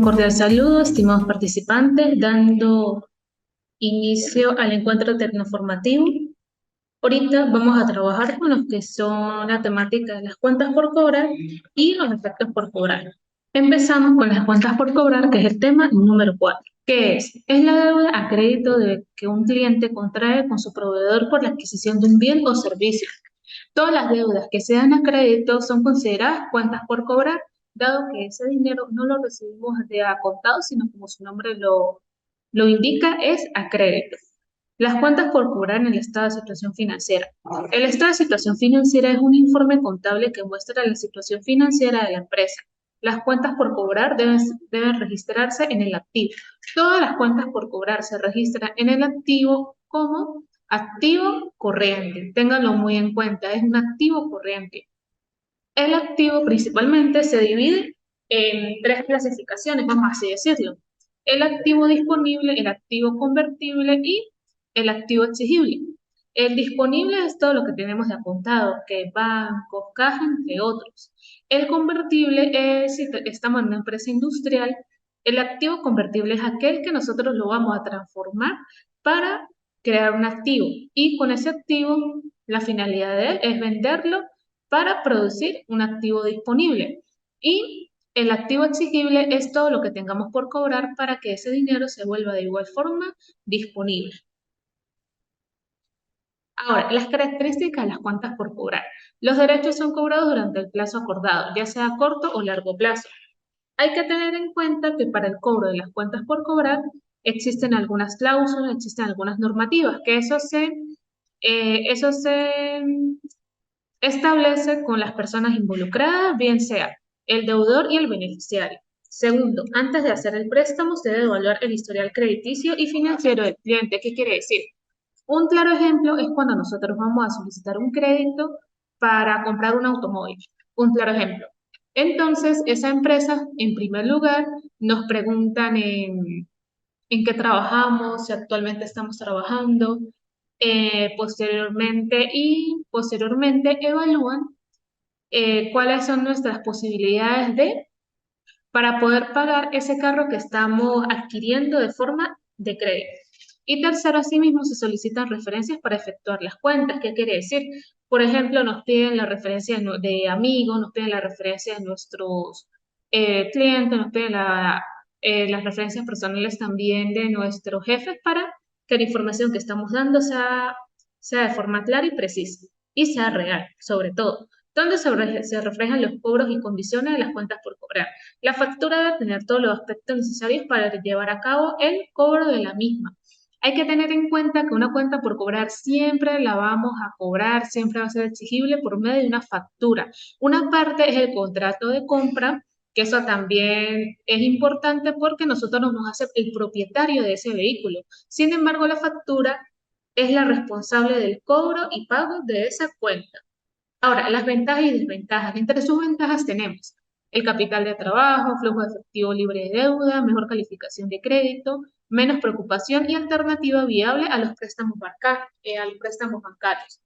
cordial saludo, estimados participantes, dando inicio al encuentro tecnoformativo. Ahorita vamos a trabajar con los que son la temática de las cuentas por cobrar y los efectos por cobrar. Empezamos con las cuentas por cobrar, que es el tema número 4. ¿Qué es? Es la deuda a crédito que un cliente contrae con su proveedor por la adquisición de un bien o servicio. Todas las deudas que se dan a crédito son consideradas cuentas por cobrar, dado que ese dinero no lo recibimos de a contado, sino como su nombre lo indica, es a crédito. Las cuentas por cobrar en el estado de situación financiera. El estado de situación financiera es un informe contable que muestra la situación financiera de la empresa. Las cuentas por cobrar deben registrarse en el activo. Todas las cuentas por cobrar se registran en el activo como activo corriente. Ténganlo muy en cuenta, es un activo corriente. El activo principalmente se divide en tres clasificaciones, vamos así decirlo. El activo disponible, el activo convertible y el activo exigible. El disponible es todo lo que tenemos de apuntado, que bancos, caja, entre otros. El convertible es si estamos en una empresa industrial. El activo convertible es aquel que nosotros lo vamos a transformar para crear un activo. Y con ese activo, la finalidad de él es venderlo para producir un activo disponible. Y el activo exigible es todo lo que tengamos por cobrar para que ese dinero se vuelva de igual forma disponible. Ahora, las características de las cuentas por cobrar. Los derechos son cobrados durante el plazo acordado, ya sea a corto o largo plazo. Hay que tener en cuenta que para el cobro de las cuentas por cobrar existen algunas cláusulas, existen algunas normativas, que eso se establece con las personas involucradas, bien sea el deudor y el beneficiario. Segundo, antes de hacer el préstamo, se debe evaluar el historial crediticio y financiero del cliente. ¿Qué quiere decir? Un claro ejemplo es cuando nosotros vamos a solicitar un crédito para comprar un automóvil. Un claro ejemplo. Entonces, esa empresa, en primer lugar, nos preguntan en qué trabajamos, si actualmente estamos trabajando, posteriormente evalúan cuáles son nuestras posibilidades para poder pagar ese carro que estamos adquiriendo de forma de crédito. Y tercero, asimismo, se solicitan referencias para efectuar las cuentas. ¿Qué quiere decir? Por ejemplo, nos piden la referencia de amigos, nos piden la referencia de nuestros clientes, nos piden las referencias personales también de nuestros jefes para que la información que estamos dando sea de forma clara y precisa y sea real, sobre todo, donde se reflejan los cobros y condiciones de las cuentas por cobrar. La factura debe tener todos los aspectos necesarios para llevar a cabo el cobro de la misma. Hay que tener en cuenta que una cuenta por cobrar siempre la vamos a cobrar, siempre va a ser exigible por medio de una factura. Una parte es el contrato de compra, que eso también es importante porque nosotros nos hace el propietario de ese vehículo. Sin embargo, la factura es la responsable del cobro y pago de esa cuenta. Ahora, las ventajas y desventajas. Entre sus ventajas tenemos el capital de trabajo, flujo de efectivo libre de deuda, mejor calificación de crédito, menos preocupación y alternativa viable a los préstamos bancarios.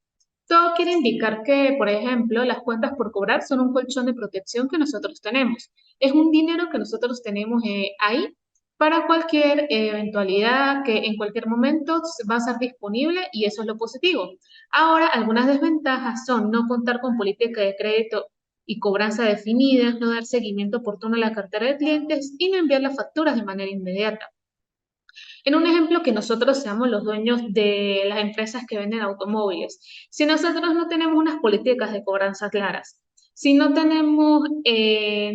Todo quiere indicar que, por ejemplo, las cuentas por cobrar son un colchón de protección que nosotros tenemos. Es un dinero que nosotros tenemos ahí para cualquier eventualidad que en cualquier momento va a ser disponible y eso es lo positivo. Ahora, algunas desventajas son no contar con política de crédito y cobranza definidas, no dar seguimiento oportuno a la cartera de clientes y no enviar las facturas de manera inmediata. En un ejemplo que nosotros seamos los dueños de las empresas que venden automóviles. Si nosotros no tenemos unas políticas de cobranza claras, si no tenemos,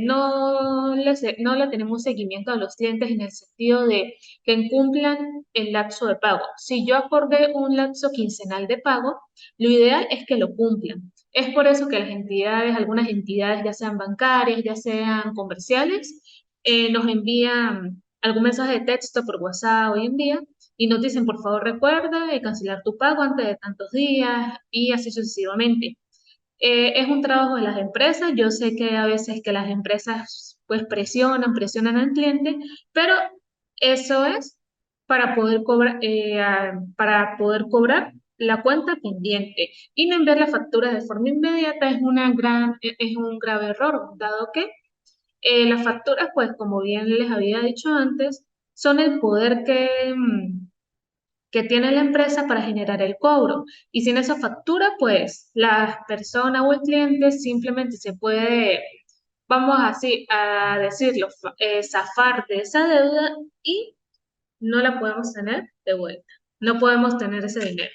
no le tenemos seguimiento a los clientes en el sentido de que cumplan el lapso de pago. Si yo acordé un lapso quincenal de pago, lo ideal es que lo cumplan. Es por eso que las entidades, algunas entidades, ya sean bancarias, ya sean comerciales, nos envían algún mensaje de texto por WhatsApp hoy en día y nos dicen, por favor, recuerda cancelar tu pago antes de tantos días y así sucesivamente. Es un trabajo de las empresas. Yo sé que a veces que las empresas pues presionan al cliente, pero eso es para poder cobrar la cuenta pendiente y no enviar la factura de forma inmediata es un grave error, dado que Las facturas, pues como bien les había dicho antes, son el poder que tiene la empresa para generar el cobro. Y sin esa factura, pues la persona o el cliente simplemente se puede, vamos así a decirlo, zafar de esa deuda y no la podemos tener de vuelta. No podemos tener ese dinero.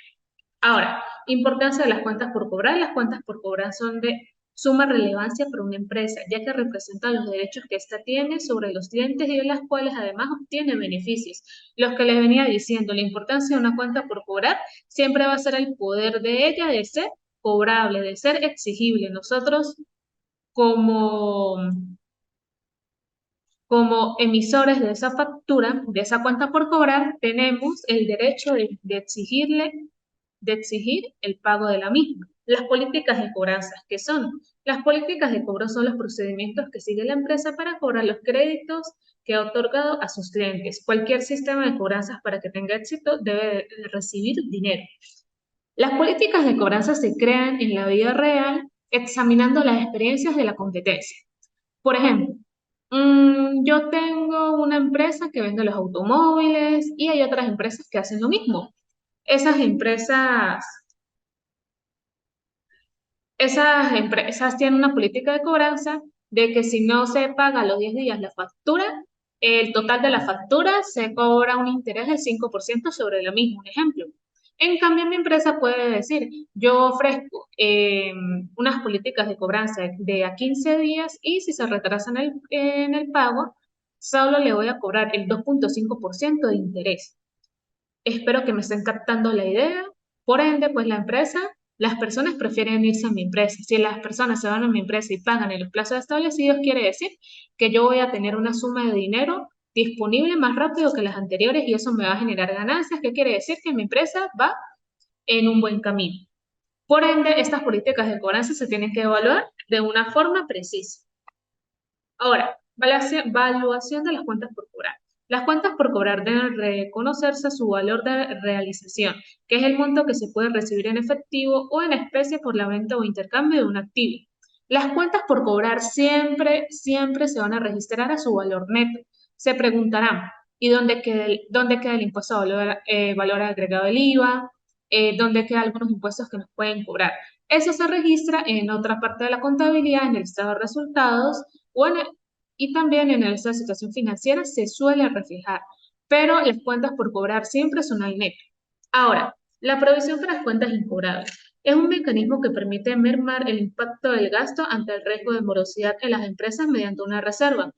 Ahora, importancia de las cuentas por cobrar. Las cuentas por cobrar son de suma relevancia para una empresa, ya que representan los derechos que ésta tiene sobre los clientes y de las cuales además obtiene beneficios. Los que les venía diciendo, la importancia de una cuenta por cobrar siempre va a ser el poder de ella de ser cobrable, de ser exigible. Nosotros como como emisores de esa factura, de esa cuenta por cobrar, tenemos el derecho de exigir el pago de la misma. Las políticas de cobranzas, ¿qué son? Las políticas de cobro son los procedimientos que sigue la empresa para cobrar los créditos que ha otorgado a sus clientes. Cualquier sistema de cobranzas para que tenga éxito debe de recibir dinero. Las políticas de cobranza se crean en la vida real examinando las experiencias de la competencia. Por ejemplo, yo tengo una empresa que vende los automóviles y hay otras empresas que hacen lo mismo. Esas empresas, esas empresas tienen una política de cobranza de que si no se paga a los 10 días la factura, el total de la factura se cobra un interés del 5% sobre lo mismo, un ejemplo. En cambio, mi empresa puede decir, yo ofrezco unas políticas de cobranza de a 15 días y si se retrasan en el pago, solo le voy a cobrar el 2,5% de interés. Espero que me estén captando la idea. Por ende, pues la empresa, las personas prefieren irse a mi empresa. Si las personas se van a mi empresa y pagan en los plazos establecidos, quiere decir que yo voy a tener una suma de dinero disponible más rápido que las anteriores y eso me va a generar ganancias. ¿Qué quiere decir? Que mi empresa va en un buen camino. Por ende, estas políticas de cobranza se tienen que evaluar de una forma precisa. Ahora, evaluación de las cuentas por cobrar. Las cuentas por cobrar deben reconocerse su valor de realización, que es el monto que se puede recibir en efectivo o en especie por la venta o intercambio de un activo. Las cuentas por cobrar siempre se van a registrar a su valor neto. Se preguntarán, ¿y dónde queda el impuesto a valor agregado del IVA? ¿Dónde quedan algunos impuestos que nos pueden cobrar? Eso se registra en otra parte de la contabilidad, en el estado de resultados bueno, y también en esta situación financiera se suele reflejar, pero las cuentas por cobrar siempre son al neto. Ahora, la provisión para las cuentas incobrables es un mecanismo que permite mermar el impacto del gasto ante el riesgo de morosidad en las empresas mediante una reserva.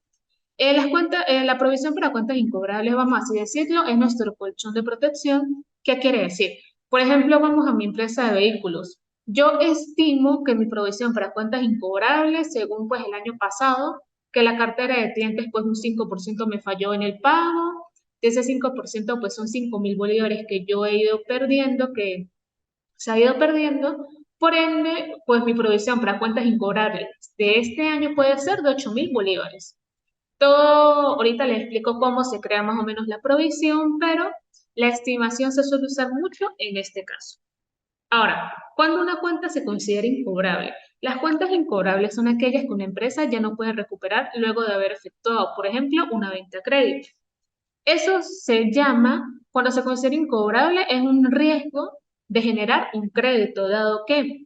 La provisión para cuentas incobrables, vamos así decirlo, es nuestro colchón de protección. ¿Qué quiere decir? Por ejemplo, vamos a mi empresa de vehículos. Yo estimo que mi provisión para cuentas incobrables, según pues el año pasado, que la cartera de clientes pues un 5% me falló en el pago. De ese 5% pues son 5.000 bolívares que yo he ido perdiendo, que se ha ido perdiendo. Por ende, pues mi provisión para cuentas incobrables de este año puede ser de 8.000 bolívares. Todo, ahorita les explico cómo se crea más o menos la provisión, pero la estimación se suele usar mucho en este caso. Ahora, cuando una cuenta se considera incobrable, las cuentas incobrables son aquellas que una empresa ya no puede recuperar luego de haber efectuado, por ejemplo, una venta a crédito. Eso se llama, cuando se considera incobrable, es un riesgo de generar un crédito, dado que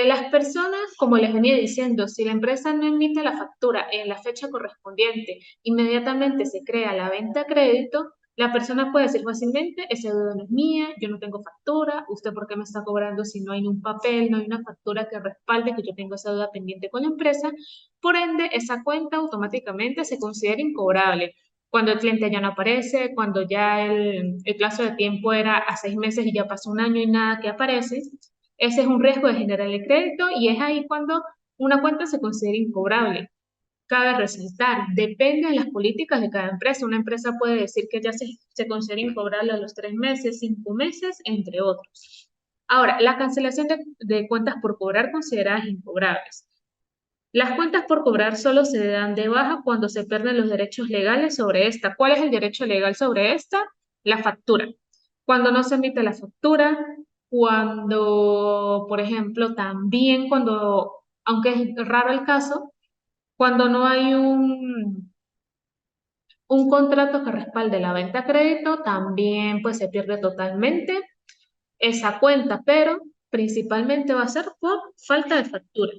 las personas, como les venía diciendo, si la empresa no emite la factura en la fecha correspondiente, inmediatamente se crea la venta a crédito, la persona puede decir fácilmente, esa deuda no es mía, yo no tengo factura, ¿usted por qué me está cobrando si no hay un papel, no hay una factura que respalde que yo tengo esa deuda pendiente con la empresa? Por ende, esa cuenta automáticamente se considera incobrable cuando el cliente ya no aparece, cuando ya el plazo de tiempo era a 6 meses y ya pasó un año y nada que aparece, ese es un riesgo de generar el crédito y es ahí cuando una cuenta se considera incobrable. Cabe resaltar, depende de las políticas de cada empresa. Una empresa puede decir que ya se considera incobrable a los 3 meses, 5 meses, entre otros. Ahora, la cancelación de cuentas por cobrar consideradas incobrables. Las cuentas por cobrar solo se dan de baja cuando se pierden los derechos legales sobre esta. ¿Cuál es el derecho legal sobre esta? La factura. Cuando no se emite la factura, cuando, por ejemplo, también cuando, aunque es raro el caso, Cuando no hay un contrato que respalde la venta a crédito, también pues se pierde totalmente esa cuenta, pero principalmente va a ser por falta de factura.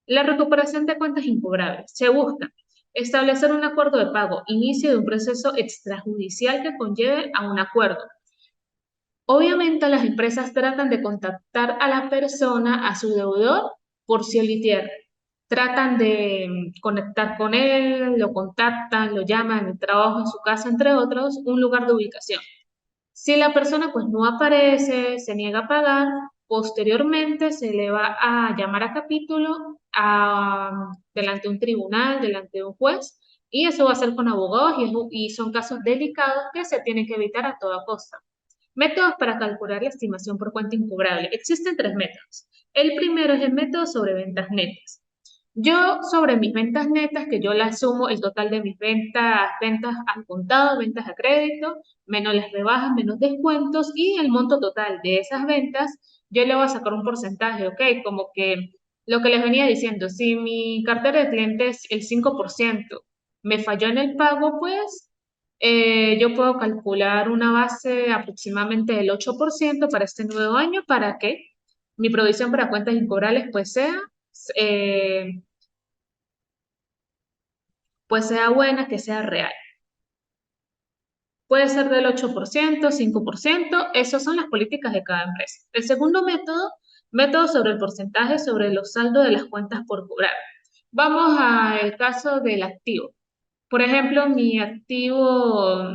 La recuperación de cuentas incobrables. Se busca establecer un acuerdo de pago, inicio de un proceso extrajudicial que conlleve a un acuerdo. Obviamente las empresas tratan de contactar a la persona, a su deudor, por cielo y tierra. Tratan de conectar con él, lo contactan, lo llaman, el trabajo en su casa, entre otros, un lugar de ubicación. Si la persona pues no aparece, se niega a pagar, posteriormente se le va a llamar a capítulo delante de un tribunal, delante de un juez, y eso va a ser con abogados y son casos delicados que se tienen que evitar a toda costa. Métodos para calcular la estimación por cuenta incobrable. Existen tres métodos. El primero es el método sobre ventas netas. Yo sobre mis ventas netas, que yo las sumo el total de mis ventas, ventas al contado, ventas a crédito, menos las rebajas, menos descuentos y el monto total de esas ventas, yo le voy a sacar un porcentaje, ¿ok? Como que lo que les venía diciendo, si mi cartera de clientes el 5% me falló en el pago, pues yo puedo calcular una base aproximadamente del 8% para este nuevo año para que mi provisión para cuentas incobrables eh, pues sea buena, que sea real. Puede ser del 8%, 5%, esas son las políticas de cada empresa. El segundo método, método sobre el porcentaje sobre los saldos de las cuentas por cobrar. Vamos al caso del activo. Por ejemplo, mi activo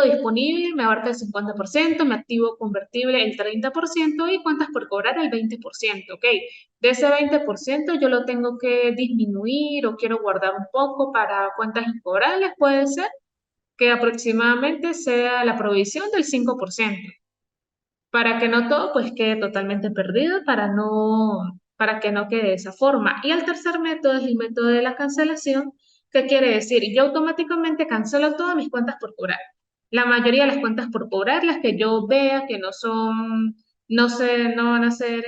disponible me abarca el 50%, mi activo convertible el 30% y cuentas por cobrar el 20%, ¿ok? De ese 20% yo lo tengo que disminuir o quiero guardar un poco para cuentas incobrables, puede ser que aproximadamente sea la provisión del 5%, para que no todo pues quede totalmente perdido, para que no quede de esa forma. Y el tercer método es el método de la cancelación, que quiere decir, yo automáticamente cancelo todas mis cuentas por cobrar. La mayoría de las cuentas por cobrar, las que yo vea que no van a ser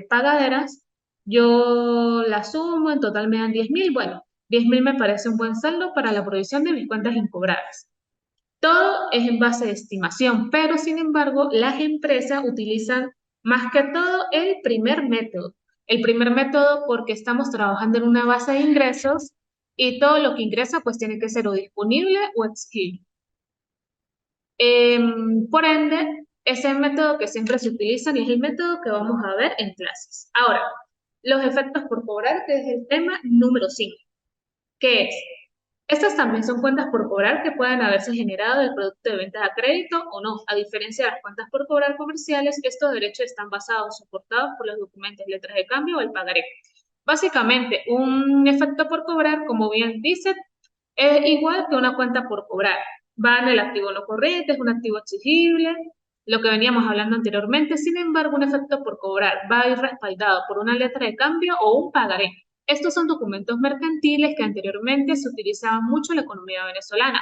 pagaderas, yo las sumo, en total me dan 10.000. Bueno, 10.000 me parece un buen saldo para la provisión de mis cuentas incobradas. Todo es en base de estimación, pero sin embargo, las empresas utilizan más que todo el primer método. El primer método porque estamos trabajando en una base de ingresos y todo lo que ingresa pues tiene que ser o disponible o exigible. Por ende, ese es el método que siempre se utiliza y es el método que vamos a ver en clases. Ahora, los efectos por cobrar, que es el tema número 5. ¿Qué es? Estas también son cuentas por cobrar que pueden haberse generado del producto de ventas a crédito o no. A diferencia de las cuentas por cobrar comerciales, estos derechos están basados o soportados por los documentos, letras de cambio o el pagaré. Básicamente, un efecto por cobrar, como bien dice, es igual que una cuenta por cobrar. Va en el activo no corriente, es un activo exigible, lo que veníamos hablando anteriormente. Sin embargo, un efecto por cobrar va a ir respaldado por una letra de cambio o un pagaré. Estos son documentos mercantiles que anteriormente se utilizaban mucho en la economía venezolana,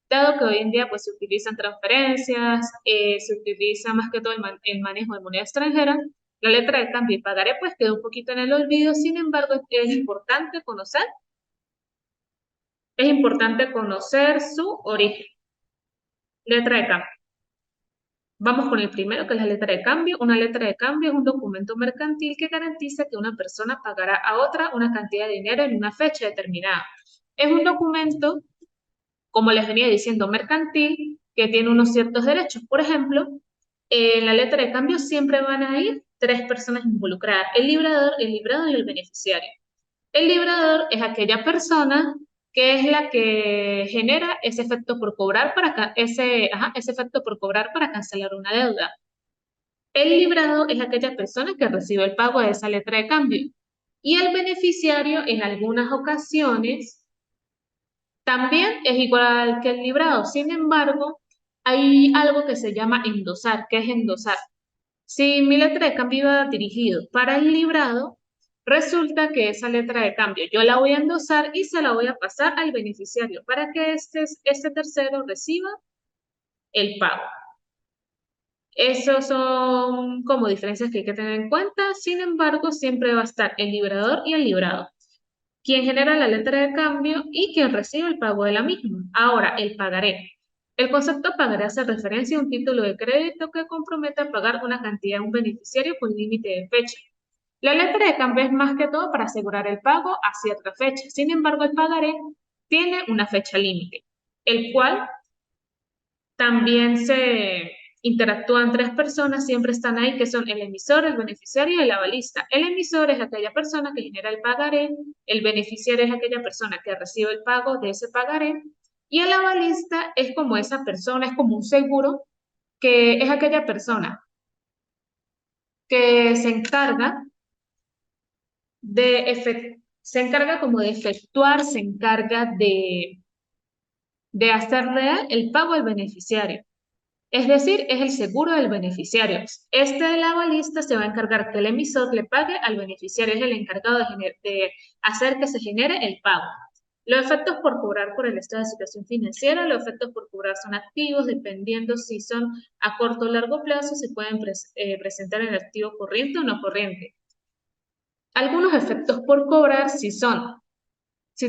dado que hoy en día pues se utilizan transferencias, se utiliza más que todo el manejo de moneda extranjera. La letra de cambio y pagaré pues quedó un poquito en el olvido, sin embargo es importante conocer su origen. Letra de cambio. Vamos con el primero, que es la letra de cambio. Una letra de cambio es un documento mercantil que garantiza que una persona pagará a otra una cantidad de dinero en una fecha determinada. Es un documento, como les venía diciendo, mercantil, que tiene unos ciertos derechos. Por ejemplo, en la letra de cambio siempre van a ir tres personas involucradas, el librador y el beneficiario. El librador es aquella persona que es la que genera ese efecto por cobrar ese efecto por cobrar para cancelar una deuda. El librado es aquella persona que recibe el pago de esa letra de cambio. Y el beneficiario, en algunas ocasiones, también es igual que el librado. Sin embargo, hay algo que se llama endosar. ¿Qué es endosar? Si mi letra de cambio iba dirigido para el librado, resulta que esa letra de cambio yo la voy a endosar y se la voy a pasar al beneficiario para que este tercero reciba el pago. Esos son como diferencias que hay que tener en cuenta. Sin embargo, siempre va a estar el librador y el librado, quien genera la letra de cambio y quien recibe el pago de la misma. Ahora, el pagaré. El concepto pagaré hace referencia a un título de crédito que compromete a pagar una cantidad a un beneficiario con límite de fecha. La letra de cambio es más que todo para asegurar el pago a cierta fecha. Sin embargo, el pagaré tiene una fecha límite, el cual también se interactúan tres personas, siempre están ahí, que son el emisor, el beneficiario y el avalista. El emisor es aquella persona que genera el pagaré, el beneficiario es aquella persona que recibe el pago de ese pagaré, y el avalista es como esa persona, es como un seguro, que es aquella persona que se encarga se encarga como de efectuar, se encarga de hacer real el pago al beneficiario. Es decir, es el seguro del beneficiario. Este de la avalista se va a encargar que el emisor le pague al beneficiario, es el encargado de hacer que se genere el pago. Los efectos por cobrar por el estado de situación financiera, los efectos por cobrar son activos, dependiendo si son a corto o largo plazo, se pueden presentar en el activo corriente o no corriente. Algunos efectos por cobrar, si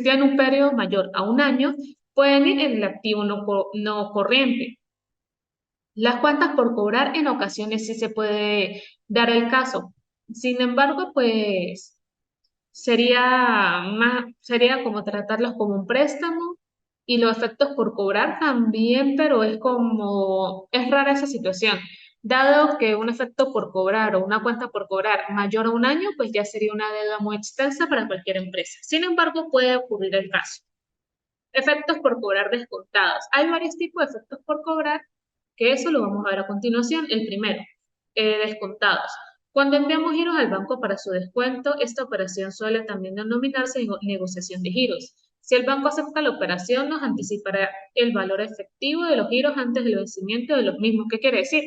tienen un periodo mayor a un año, pueden ir en el activo no corriente. Las cuentas por cobrar en ocasiones sí se puede dar el caso. Sin embargo, pues sería como tratarlos como un préstamo y los efectos por cobrar también, pero es rara esa situación. Dado que un efecto por cobrar o una cuenta por cobrar mayor a un año, pues ya sería una deuda muy extensa para cualquier empresa. Sin embargo, puede ocurrir el caso. Efectos por cobrar descontados. Hay varios tipos de efectos por cobrar, que eso lo vamos a ver a continuación. El primero, descontados. Cuando enviamos giros al banco para su descuento, esta operación suele también denominarse negociación de giros. Si el banco acepta la operación, nos anticipará el valor efectivo de los giros antes del vencimiento de los mismos. ¿Qué quiere decir?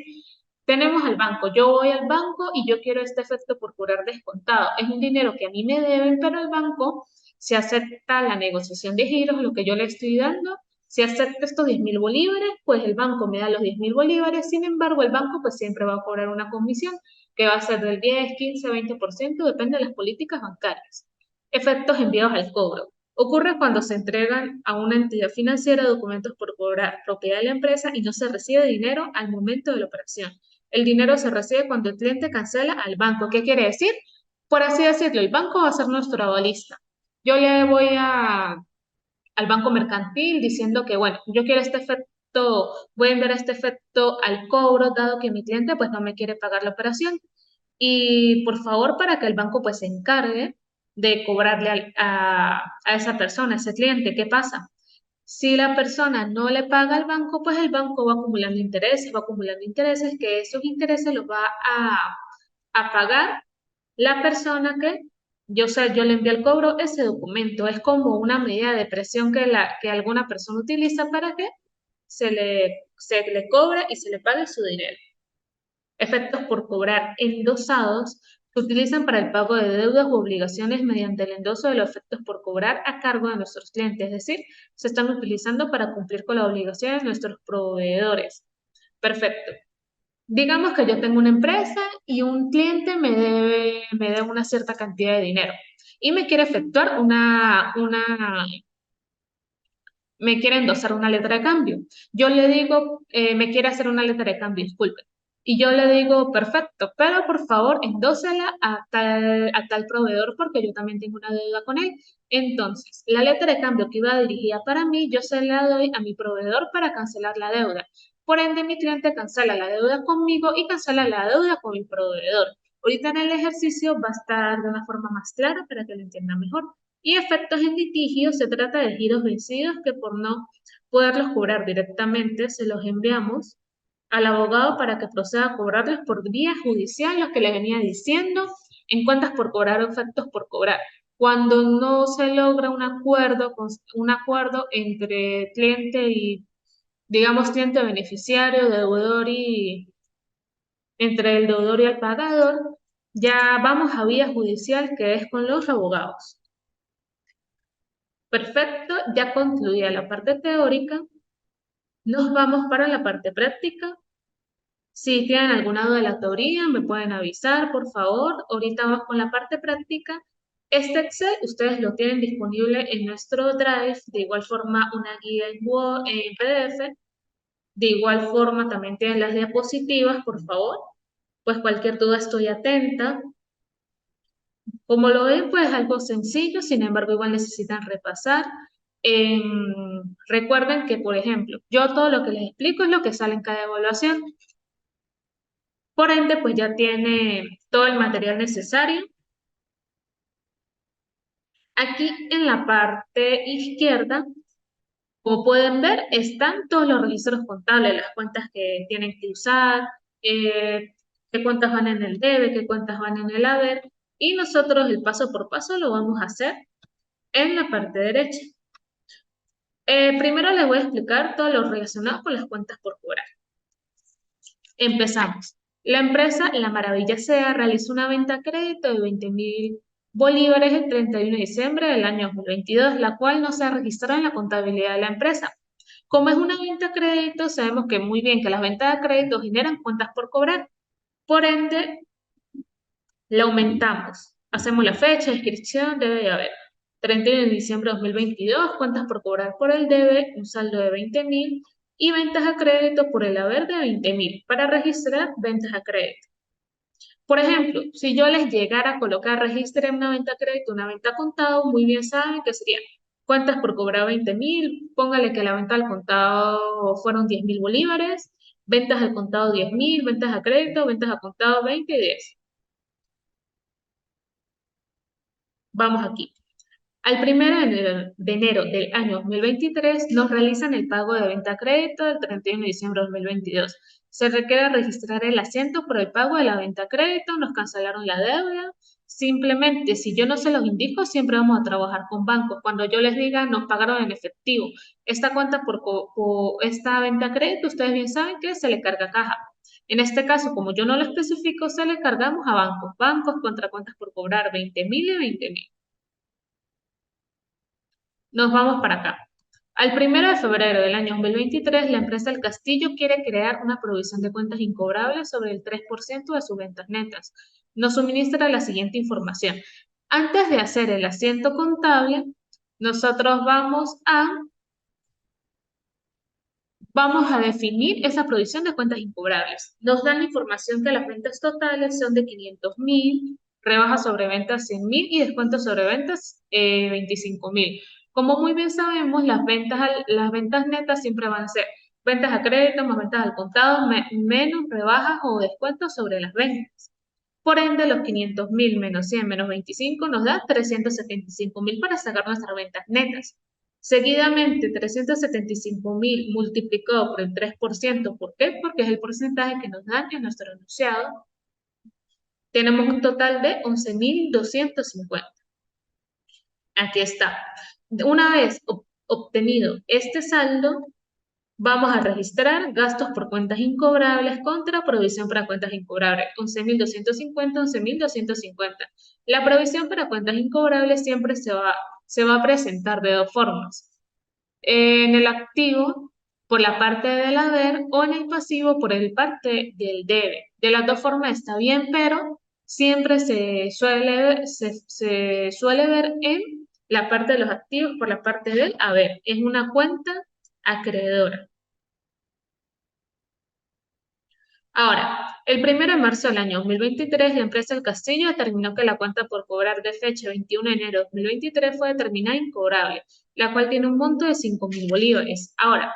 Tenemos al banco, yo voy al banco y yo quiero este efecto por cobrar descontado. Es un dinero que a mí me deben, pero el banco, si acepta la negociación de giros, lo que yo le estoy dando, si acepta estos 10.000 bolívares, pues el banco me da los 10.000 bolívares, sin embargo, el banco pues siempre va a cobrar una comisión que va a ser del 10, 15, 20%, depende de las políticas bancarias. Efectos enviados al cobro. Ocurre cuando se entregan a una entidad financiera documentos por cobrar propiedad de la empresa y no se recibe dinero al momento de la operación. El dinero se recibe cuando el cliente cancela al banco. ¿Qué quiere decir? Por así decirlo, el banco va a ser nuestro avalista. Yo le voy al banco mercantil diciendo que, bueno, yo quiero este efecto, voy a enviar este efecto al cobro, dado que mi cliente pues no me quiere pagar la operación. Y por favor, para que el banco pues se encargue de cobrarle a esa persona, a ese cliente, ¿qué pasa? Si la persona no le paga al banco, pues el banco va acumulando intereses, que esos intereses los va a pagar la persona que yo le envío el cobro ese documento. Es como una medida de presión que alguna persona utiliza para que se le cobre y se le pague su dinero. Efectos por cobrar endosados se utilizan para el pago de deudas u obligaciones mediante el endoso de los efectos por cobrar a cargo de nuestros clientes, es decir, se están utilizando para cumplir con las obligaciones de nuestros proveedores. Perfecto. Digamos que yo tengo una empresa y un cliente me debe una cierta cantidad de dinero y me quiere efectuar me quiere endosar una letra de cambio. Yo le digo, me quiere hacer una letra de cambio, disculpe. Y yo le digo, perfecto, pero por favor endósela a tal proveedor porque yo también tengo una deuda con él. Entonces, la letra de cambio que iba dirigida para mí, yo se la doy a mi proveedor para cancelar la deuda. Por ende, mi cliente cancela la deuda conmigo y cancela la deuda con mi proveedor. Ahorita en el ejercicio va a estar de una forma más clara para que lo entienda mejor. Y efectos en litigio se trata de giros vencidos que por no poderlos cobrar directamente se los enviamos al abogado para que proceda a cobrarlos por vía judicial, lo que le venía diciendo, en cuentas por cobrar o efectos por cobrar. Cuando no se logra un acuerdo entre cliente y, digamos, cliente beneficiario, deudor y entre el deudor y el pagador, ya vamos a vía judicial que es con los abogados. Perfecto, ya concluida la parte teórica, nos vamos para la parte práctica. Si tienen alguna duda de la teoría, me pueden avisar, por favor. Ahorita vamos con la parte práctica. Este Excel ustedes lo tienen disponible en nuestro Drive, de igual forma una guía en Word, en PDF, de igual forma también tienen las diapositivas, por favor. Pues cualquier duda estoy atenta. Como lo ven, pues algo sencillo, sin embargo, igual necesitan repasar. Recuerden que, por ejemplo, yo todo lo que les explico es lo que sale en cada evaluación. Por ende, pues ya tiene todo el material necesario. Aquí en la parte izquierda, como pueden ver, están todos los registros contables, las cuentas que tienen que usar, qué cuentas van en el debe, qué cuentas van en el haber, y nosotros el paso por paso lo vamos a hacer en la parte derecha. Primero les voy a explicar todo lo relacionado con las cuentas por cobrar. Empezamos. La empresa La Maravilla Sea realizó una venta a crédito de 20.000 bolívares el 31 de diciembre del año 2022, la cual no se registró en la contabilidad de la empresa. Como es una venta a crédito, sabemos que muy bien que las ventas a crédito generan cuentas por cobrar. Por ende, la aumentamos. Hacemos la fecha, inscripción, debe de haber. 31 de diciembre de 2022, cuentas por cobrar por el debe, un saldo de 20.000 y ventas a crédito por el haber de 20.000 para registrar ventas a crédito. Por ejemplo, si yo les llegara a colocar registren una venta a crédito, una venta a contado, muy bien saben que sería cuentas por cobrar 20.000, póngale que la venta al contado fueron 10.000 bolívares, ventas al contado 10.000, ventas a crédito, ventas a contado 20 y 10. Vamos aquí. Al 1 de enero del año 2023 nos realizan el pago de venta a crédito del 31 de diciembre de 2022. Se requiere registrar el asiento por el pago de la venta a crédito, nos cancelaron la deuda. Simplemente, si yo no se los indico, siempre vamos a trabajar con bancos. Cuando yo les diga, nos pagaron en efectivo. Esta cuenta por esta venta a crédito, ustedes bien saben que se le carga caja. En este caso, como yo no lo especifico, se le cargamos a bancos. Bancos contra cuentas por cobrar 20.000 y 20.000. Nos vamos para acá. Al 1 de febrero del año 2023, la empresa El Castillo quiere crear una provisión de cuentas incobrables sobre el 3% de sus ventas netas. Nos suministra la siguiente información. Antes de hacer el asiento contable, nosotros vamos a definir esa provisión de cuentas incobrables. Nos dan la información que las ventas totales son de 500.000, rebaja sobre ventas 100.000 y descuento sobre ventas 25.000. Como muy bien sabemos, las ventas netas siempre van a ser ventas a crédito más ventas al contado menos rebajas o descuentos sobre las ventas. Por ende, los 500.000 menos 100 menos 25 nos da 375.000 para sacar nuestras ventas netas. Seguidamente, 375.000 multiplicado por el 3%. ¿Por qué? Porque es el porcentaje que nos dan en nuestro enunciado. Tenemos un total de 11.250. Aquí está. Una vez obtenido este saldo, vamos a registrar gastos por cuentas incobrables contra provisión para cuentas incobrables. 11.250, 11.250. La provisión para cuentas incobrables siempre se va a presentar de dos formas. En el activo, por la parte del haber, o en el pasivo, por el parte del debe. De las dos formas está bien, pero siempre se suele ver en la parte de los activos por la parte del haber. Es una cuenta acreedora. Ahora, el 1 de marzo del año 2023, la empresa El Castillo determinó que la cuenta por cobrar de fecha 21 de enero de 2023 fue determinada incobrable, la cual tiene un monto de 5.000 bolívares. Ahora,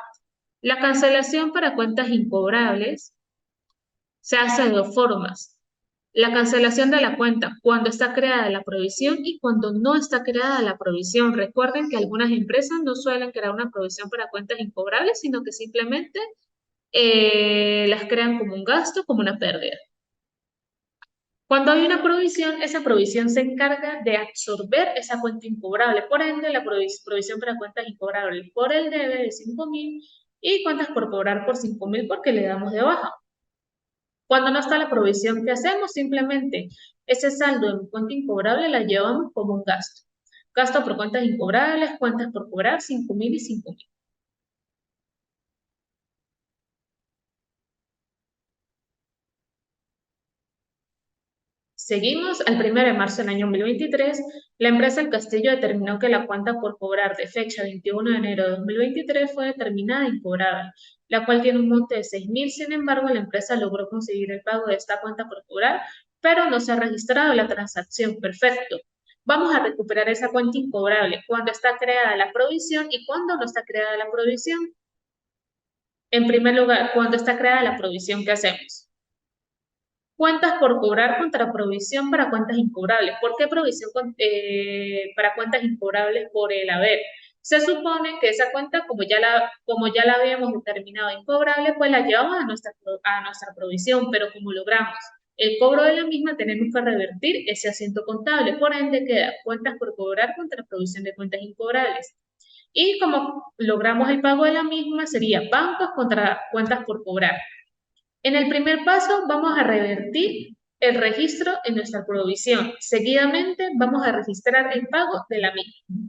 la cancelación para cuentas incobrables se hace de dos formas. La cancelación de la cuenta cuando está creada la provisión y cuando no está creada la provisión. Recuerden que algunas empresas no suelen crear una provisión para cuentas incobrables, sino que simplemente las crean como un gasto, como una pérdida. Cuando hay una provisión, esa provisión se encarga de absorber esa cuenta incobrable. Por ende, la provisión para cuentas incobrables por el debe de 5.000 y cuentas por cobrar por 5.000 porque le damos de baja. Cuando no está la provisión, ¿qué hacemos? Simplemente ese saldo en cuenta incobrable la llevamos como un gasto. Gasto por cuentas incobrables, cuentas por cobrar 5.000 y 5.000. Seguimos al 1 de marzo del año 2023, la empresa El Castillo determinó que la cuenta por cobrar de fecha 21 de enero de 2023 fue determinada incobrable, la cual tiene un monto de 6.000. Sin embargo, la empresa logró conseguir el pago de esta cuenta por cobrar, pero no se ha registrado la transacción. Perfecto. Vamos a recuperar esa cuenta incobrable cuando está creada la provisión y cuando no está creada la provisión. En primer lugar, cuando está creada la provisión, ¿qué hacemos? Cuentas por cobrar contra provisión para cuentas incobrables. ¿Por qué provisión para cuentas incobrables? Por el haber. Se supone que esa cuenta, como ya la habíamos determinado incobrable, pues la llevamos a nuestra provisión, pero como logramos el cobro de la misma, tenemos que revertir ese asiento contable. Por ende, queda cuentas por cobrar contra provisión de cuentas incobrables. Y como logramos el pago de la misma, sería bancos contra cuentas por cobrar. En el primer paso vamos a revertir el registro en nuestra provisión. Seguidamente vamos a registrar el pago de la misma.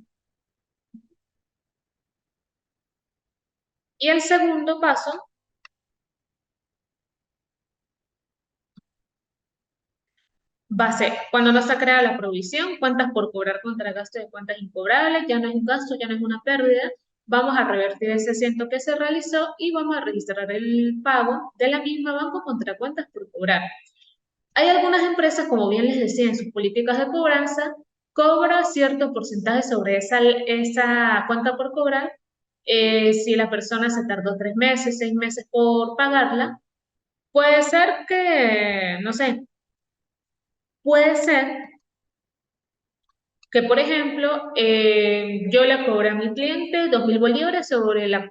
Y el segundo paso va a ser, cuando no está creada la provisión, cuentas por cobrar contra gasto de cuentas incobrables, ya no es un gasto, ya no es una pérdida. Vamos a revertir ese asiento que se realizó y vamos a registrar el pago de la misma banco contra cuentas por cobrar. Hay algunas empresas, como bien les decía, en sus políticas de cobranza, cobra cierto porcentaje sobre esa cuenta por cobrar. Si la persona se tardó 3 meses, 6 meses por pagarla, puede ser que, no sé, puede ser que, por ejemplo, yo le cobré a mi cliente 2.000 bolívares sobre la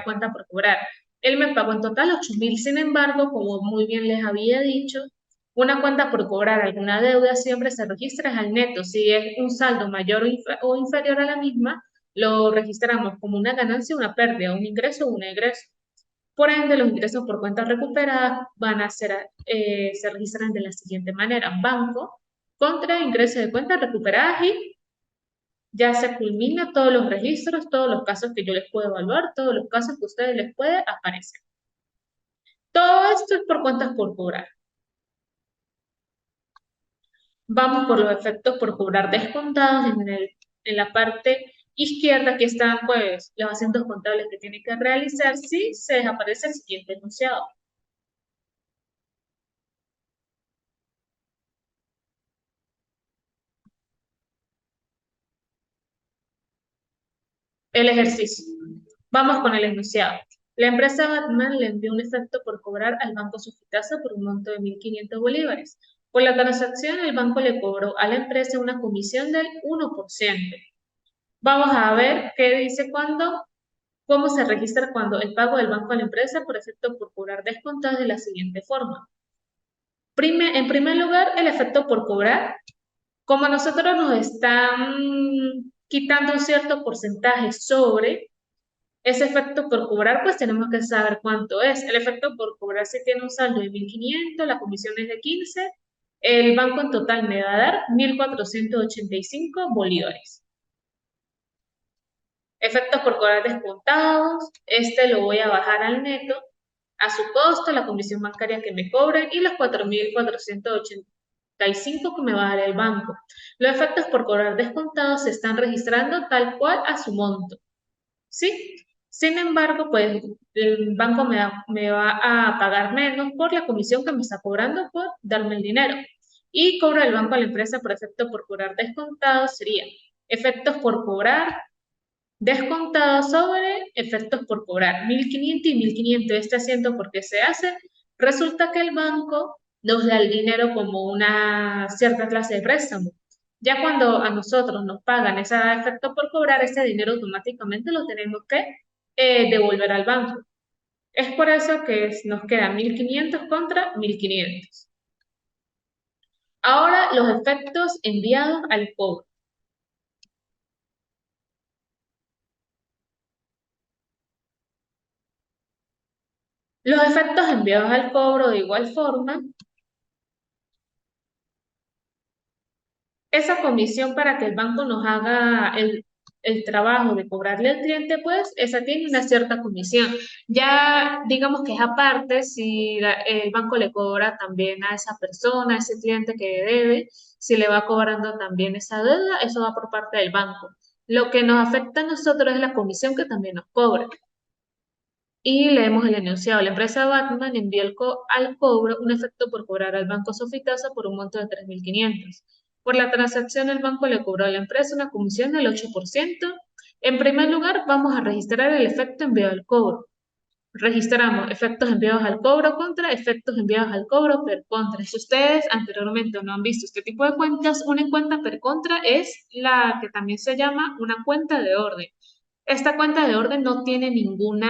cuenta por cobrar. Él me pagó en total 8.000. Sin embargo, como muy bien les había dicho, una cuenta por cobrar alguna deuda siempre se registra al neto. Si es un saldo mayor o inferior a la misma, lo registramos como una ganancia, una pérdida, un ingreso o un egreso. Por ende, los ingresos por cuentas recuperadas se registran de la siguiente manera. Banco contra ingresos de cuentas recuperadas y ya se culmina todos los registros, todos los casos que yo les puedo evaluar, todos los casos que a ustedes les puede aparecer. Todo esto es por cuentas por cobrar. Vamos por los efectos por cobrar descontados en la parte izquierda. Aquí están pues los asientos contables que tienen que realizar si se desaparece el siguiente enunciado. El ejercicio. Vamos con el enunciado. La empresa Batman le envió un efecto por cobrar al banco Sufitasa por un monto de 1.500 bolívares. Por la transacción, el banco le cobró a la empresa una comisión del 1%. Vamos a ver qué dice cómo se registra cuando el pago del banco a la empresa por efecto por cobrar descontado de la siguiente forma. En primer lugar, el efecto por cobrar. Como a nosotros nos están quitando un cierto porcentaje sobre ese efecto por cobrar, pues tenemos que saber cuánto es. El efecto por cobrar, si tiene un saldo de 1.500, la comisión es de 15, el banco en total me va a dar 1.485 bolívares. Efectos por cobrar descontados, este lo voy a bajar al neto, a su costo, la comisión bancaria que me cobran y los 4.485 que me va a dar el banco. Los efectos por cobrar descontados se están registrando tal cual a su monto. ¿Sí? Sin embargo, pues el banco me va a pagar menos por la comisión que me está cobrando por darme el dinero. Y cobra el banco a la empresa por efecto por cobrar descontado sería efectos por cobrar descontados sobre efectos por cobrar. 1.500 y 1.500. Este asiento, ¿por qué se hace? Resulta que el banco nos da el dinero como una cierta clase de préstamo. Ya cuando a nosotros nos pagan ese efecto por cobrar, ese dinero automáticamente lo tenemos que devolver al banco. Es por eso que nos quedan 1.500 contra 1.500. Ahora los efectos enviados al cobro. Los efectos enviados al cobro de igual forma, esa comisión para que el banco nos haga el trabajo de cobrarle al cliente, pues esa tiene una cierta comisión. Ya digamos que es aparte si el banco le cobra también a esa persona, a ese cliente que debe, si le va cobrando también esa deuda, eso va por parte del banco. Lo que nos afecta a nosotros es la comisión que también nos cobra. Y leemos el enunciado. La empresa Batman envió al cobro un efecto por cobrar al banco Sofitasa por un monto de 3.500. Por la transacción, el banco le cobró a la empresa una comisión del 8%. En primer lugar, vamos a registrar el efecto enviado al cobro. Registramos efectos enviados al cobro contra efectos enviados al cobro per contra. Si ustedes anteriormente no han visto este tipo de cuentas, una cuenta per contra es la que también se llama una cuenta de orden. Esta cuenta de orden no tiene ningún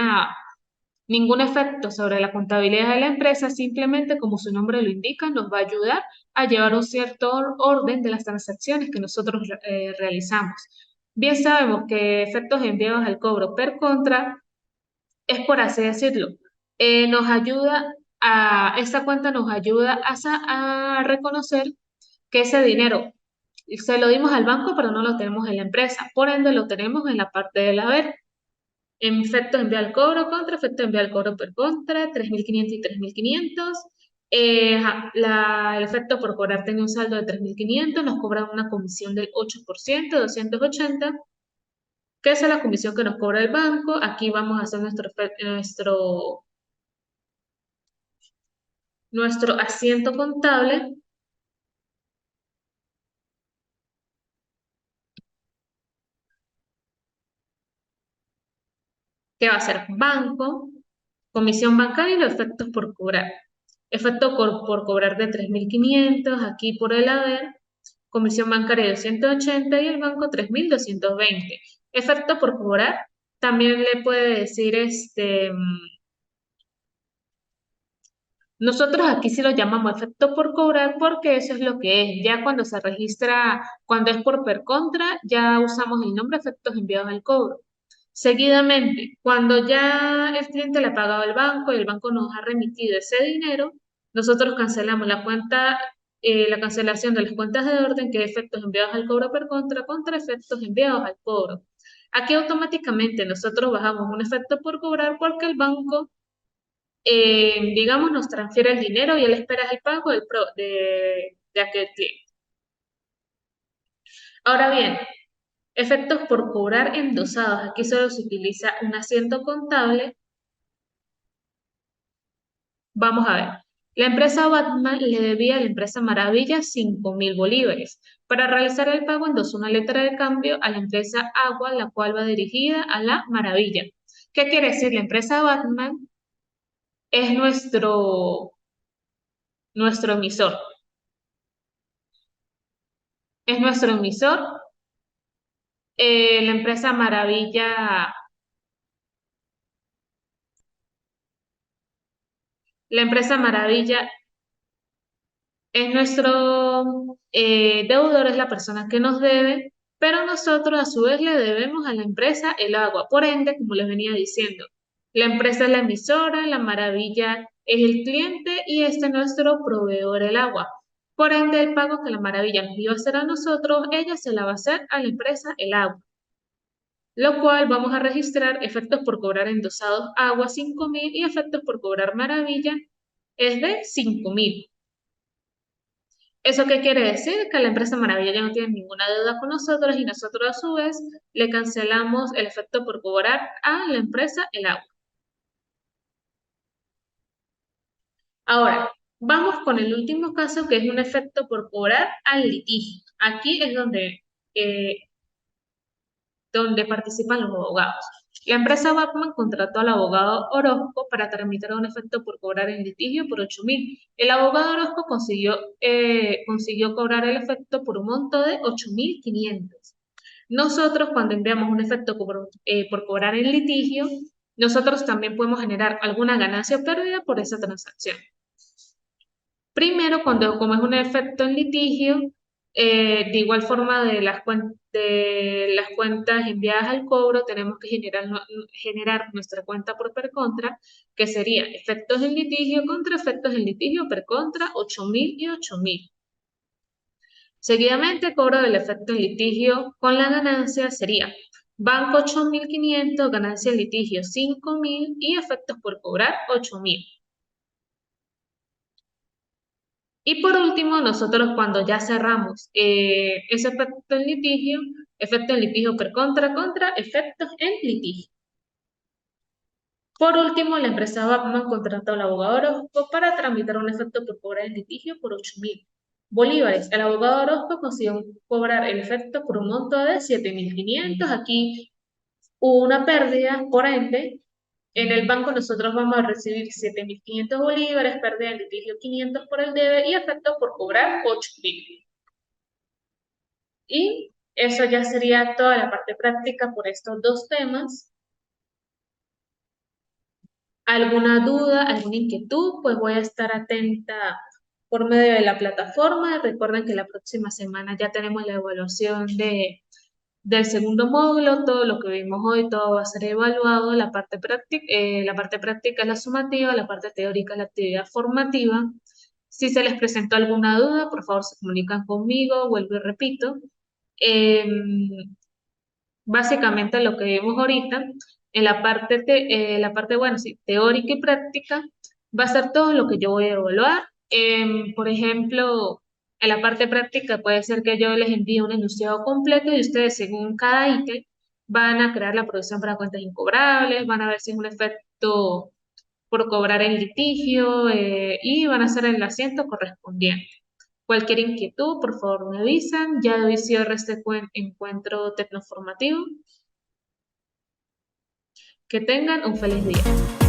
efecto sobre la contabilidad de la empresa, simplemente como su nombre lo indica, nos va a ayudar a llevar un cierto orden de las transacciones que nosotros realizamos. Bien sabemos que efectos enviados al cobro per contra es por así decirlo, nos ayuda esta cuenta nos ayuda a reconocer que ese dinero se lo dimos al banco, pero no lo tenemos en la empresa, por ende lo tenemos en la parte del haber. En efectos envía al cobro contra, efecto envía al cobro per contra, 3.500 y 3.500. El efecto por cobrar tenía un saldo de 3.500, nos cobran una comisión del 8%, 280, que es la comisión que nos cobra el banco. Aquí vamos a hacer nuestro asiento contable, que va a ser banco, comisión bancaria y los efectos por cobrar. Efecto por cobrar de 3.500, aquí por el haber, comisión bancaria de 180 y el banco 3.220. Efecto por cobrar, también le puede decir nosotros aquí sí lo llamamos efecto por cobrar porque eso es lo que es. Ya cuando se registra, cuando es por per contra, ya usamos el nombre efectos enviados al cobro. Seguidamente, cuando ya el cliente le ha pagado al banco y el banco nos ha remitido ese dinero, nosotros cancelamos la cuenta, la cancelación de las cuentas de orden, que es efectos enviados al cobro per contra efectos enviados al cobro. Aquí automáticamente nosotros bajamos un efecto por cobrar porque el banco digamos, nos transfiere el dinero y él espera el pago de aquel cliente. Ahora bien, efectos por cobrar endosados. Aquí solo se utiliza un asiento contable. Vamos a ver. La empresa Batman le debía a la empresa Maravilla 5.000 bolívares. Para realizar el pago endosó una letra de cambio a la empresa Agua, la cual va dirigida a la Maravilla. ¿Qué quiere decir? La empresa Batman es nuestro emisor. Es nuestro emisor. La empresa Maravilla, la empresa Maravilla es nuestro deudor, es la persona que nos debe, pero nosotros a su vez le debemos a la empresa el agua. Por ende, como les venía diciendo, la empresa es la emisora, la Maravilla es el cliente y este es nuestro proveedor, el agua. Por ende, el pago que la Maravilla nos iba a hacer a nosotros, ella se la va a hacer a la empresa el agua. Lo cual vamos a registrar efectos por cobrar endosados agua 5.000 y efectos por cobrar maravilla es de 5.000. ¿Eso qué quiere decir? Que la empresa Maravilla ya no tiene ninguna deuda con nosotros y nosotros a su vez le cancelamos el efecto por cobrar a la empresa el agua. Ahora, vamos con el último caso que es un efecto por cobrar al litigio. Aquí es eh, donde participan los abogados. La empresa Bachmann contrató al abogado Orozco para tramitar un efecto por cobrar el litigio por 8.000. El abogado Orozco consiguió cobrar el efecto por un monto de 8.500. Nosotros, cuando enviamos un efecto por cobrar el litigio, nosotros también podemos generar alguna ganancia o pérdida por esa transacción. Primero, como es un efecto en litigio, de igual forma de las cuentas enviadas al cobro, tenemos que generar nuestra cuenta por per contra, que sería efectos en litigio contra efectos en litigio per contra, 8.000 y 8.000. Seguidamente, cobro del efecto en litigio con la ganancia sería Banco 8.500, ganancia en litigio 5.000 y efectos por cobrar 8.000. Y por último, nosotros cuando ya cerramos ese efecto en litigio per contra, efectos en litigio. Por último, la empresa Bachmann contrató al abogado Orozco para tramitar un efecto por cobrar el litigio por 8.000 bolívares. El abogado Orozco consiguió cobrar el efecto por un monto de 7.500. Aquí hubo una pérdida, por ende, en el banco nosotros vamos a recibir 7.500 bolívares, pérdida en litigio 500 por el debe y efecto por cobrar 8.000. Y eso ya sería toda la parte práctica por estos dos temas. ¿Alguna duda, alguna inquietud? Pues voy a estar atenta por medio de la plataforma. Recuerden que la próxima semana ya tenemos la evaluación del segundo módulo. Todo lo que vimos hoy, todo va a ser evaluado. La parte práctica es la sumativa, la parte teórica es la actividad formativa. Si se les presentó alguna duda, por favor se comunican conmigo. Vuelvo y repito. Básicamente lo que vimos ahorita, en la parte, bueno, sí, teórica y práctica, va a ser todo lo que yo voy a evaluar. Por ejemplo, en la parte práctica puede ser que yo les envíe un enunciado completo y ustedes según cada ítem van a crear la provisión para cuentas incobrables, van a ver si es un efecto por cobrar el litigio y van a hacer el asiento correspondiente. Cualquier inquietud, por favor me avisan. Ya doy cierre este encuentro tecnoformativo. Que tengan un feliz día.